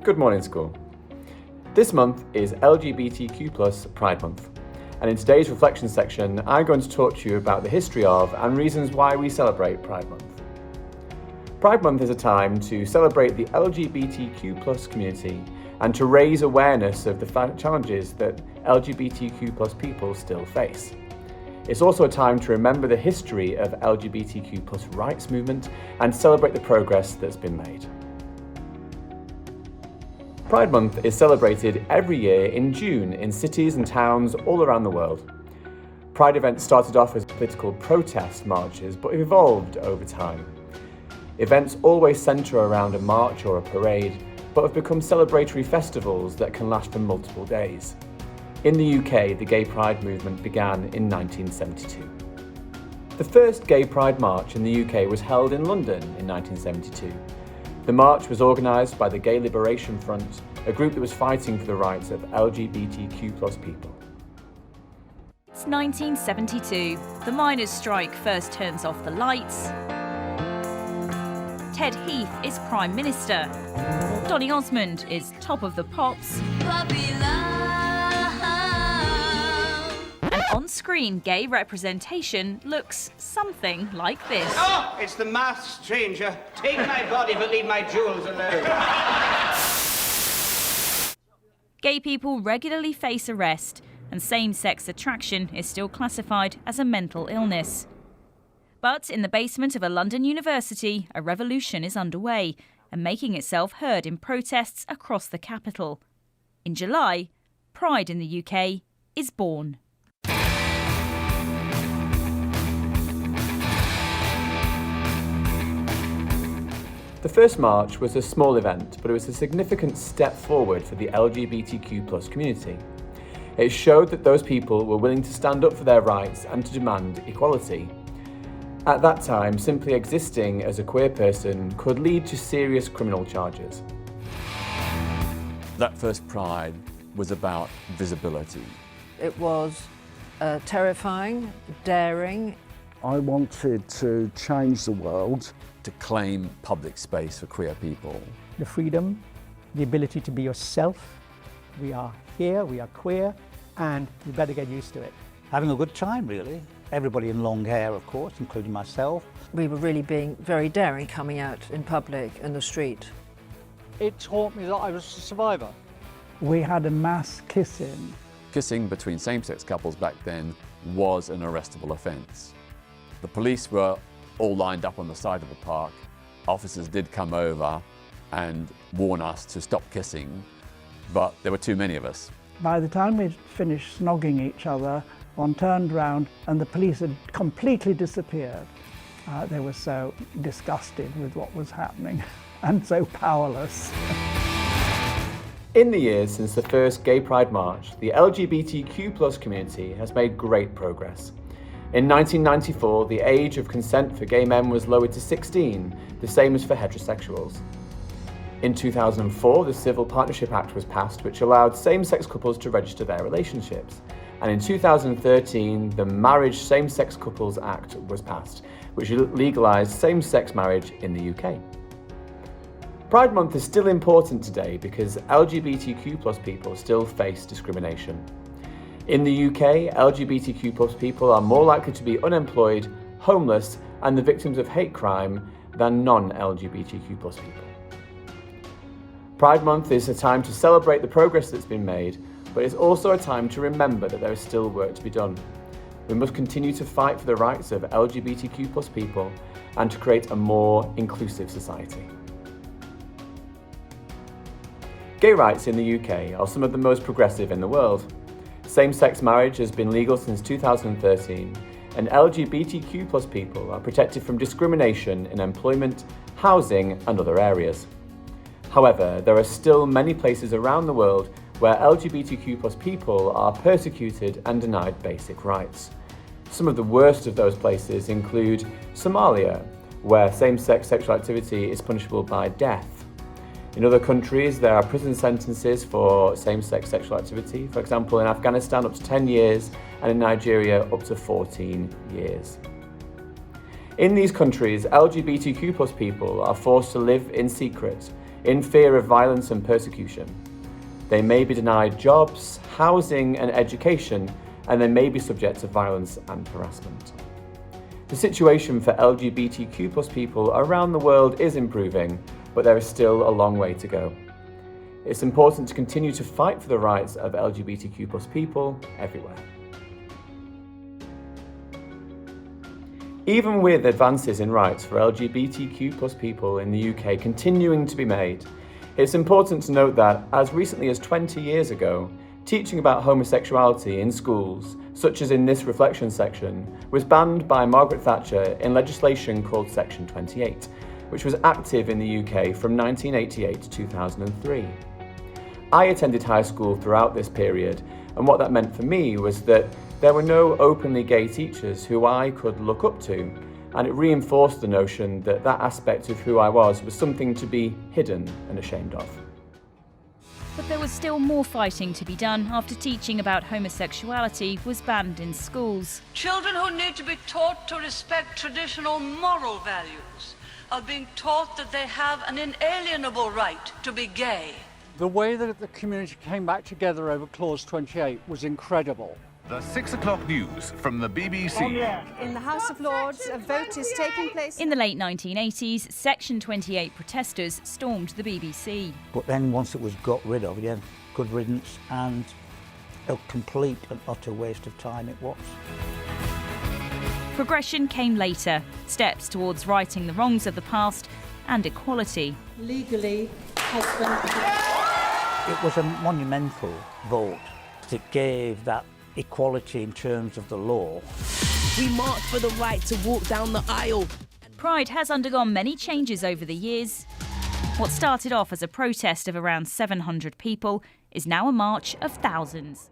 Good morning, school. This month is LGBTQ Pride Month, and in today's reflection section, I'm going to talk to you about the history of and reasons why we celebrate Pride Month. Pride Month is a time to celebrate the LGBTQ community and to raise awareness of the challenges that LGBTQ people still face. It's also a time to remember the history of LGBTQ rights movement and celebrate the progress that's been made. Pride Month is celebrated every year in June in cities and towns all around the world. Pride events started off as political protest marches but evolved over time. Events always centre around a march or a parade, but have become celebratory festivals that can last for multiple days. In the UK, the Gay Pride movement began in 1972. The first Gay Pride March in the UK was held in London in 1972. The march was organised by the Gay Liberation Front, a group that was fighting for the rights of LGBTQ people. It's 1972. The miners' strike first turns off the lights. Ted Heath is Prime Minister. Donny Osmond is Top of the Pops. And on-screen gay representation looks something like this. Oh, it's the masked stranger. Take my body, but leave my jewels alone. Gay people regularly face arrest, and same-sex attraction is still classified as a mental illness. But in the basement of a London university, a revolution is underway and making itself heard in protests across the capital. In July, Pride in the UK is born. The first march was a small event, but it was a significant step forward for the LGBTQ community. It showed that those people were willing to stand up for their rights and to demand equality. At that time, simply existing as a queer person could lead to serious criminal charges. That first Pride was about visibility. It was terrifying, daring. I wanted to change the world. To claim public space for queer people. The freedom, the ability to be yourself. We are here, we are queer, and you better get used to it. Having a good time, really. Everybody in long hair, of course, including myself. We were really being very daring coming out in public, in the street. It taught me that I was a survivor. We had a mass kissing. Kissing between same-sex couples back then was an arrestable offence. The police were all lined up on the side of the park. Officers did come over and warn us to stop kissing, but there were too many of us. By the time we'd finished snogging each other, one turned round and the police had completely disappeared. They were so disgusted with what was happening and so powerless. In the years since the first Gay Pride March, the LGBTQ community has made great progress. In 1994, the age of consent for gay men was lowered to 16, the same as for heterosexuals. In 2004, the Civil Partnership Act was passed, which allowed same-sex couples to register their relationships. And in 2013, the Marriage Same-Sex Couples Act was passed, which legalised same-sex marriage in the UK. Pride Month is still important today because LGBTQ people still face discrimination. In the UK, LGBTQ people are more likely to be unemployed, homeless, and the victims of hate crime than non-LGBTQ people. Pride Month is a time to celebrate the progress that's been made, but it's also a time to remember that there is still work to be done. We must continue to fight for the rights of LGBTQ people and to create a more inclusive society. Gay rights in the UK are some of the most progressive in the world. Same-sex marriage has been legal since 2013, and LGBTQ people are protected from discrimination in employment, housing, and other areas. However, there are still many places around the world where LGBTQ people are persecuted and denied basic rights. Some of the worst of those places include Somalia, where same-sex sexual activity is punishable by death. In other countries, there are prison sentences for same-sex sexual activity, for example in Afghanistan up to 10 years and in Nigeria up to 14 years. In these countries, LGBTQ people are forced to live in secret, in fear of violence and persecution. They may be denied jobs, housing and education, and they may be subject to violence and harassment. The situation for LGBTQ+ people around the world is improving, but there is still a long way to go. It's important to continue to fight for the rights of LGBTQ+ people everywhere. Even with advances in rights for LGBTQ+ people in the UK continuing to be made, it's important to note that, as recently as 20 years ago, teaching about homosexuality in schools, such as in this reflection section, was banned by Margaret Thatcher in legislation called Section 28, which was active in the UK from 1988 to 2003. I attended high school throughout this period, and what that meant for me was that there were no openly gay teachers who I could look up to, and it reinforced the notion that that aspect of who I was something to be hidden and ashamed of. But there was still more fighting to be done after teaching about homosexuality was banned in schools. Children who need to be taught to respect traditional moral values are being taught that they have an inalienable right to be gay. The way that the community came back together over Clause 28 was incredible. The 6 o'clock news from the BBC. In the House of Lords, a vote is taking place. In the late 1980s, Section 28 protesters stormed the BBC. But then once it was got rid of, yeah, good riddance, and a complete and utter waste of time it was. Progression came later, steps towards righting the wrongs of the past and equality. Legally, husband. It was a monumental vote. It gave that equality in terms of the law. We march for the right to walk down the aisle. Pride has undergone many changes over the years. What started off as a protest of around 700 people is now a march of thousands.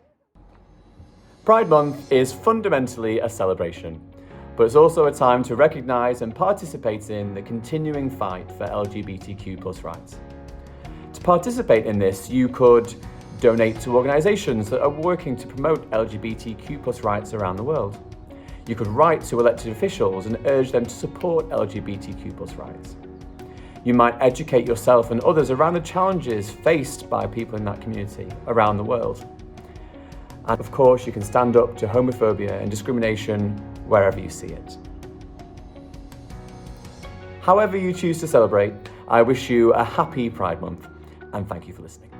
Pride Month is fundamentally a celebration, but it's also a time to recognise and participate in the continuing fight for LGBTQ+ rights. To participate in this, you could donate to organisations that are working to promote LGBTQ+ rights around the world. You could write to elected officials and urge them to support LGBTQ+ rights. You might educate yourself and others around the challenges faced by people in that community around the world. And of course, you can stand up to homophobia and discrimination wherever you see it. However you choose to celebrate, I wish you a happy Pride Month, and thank you for listening.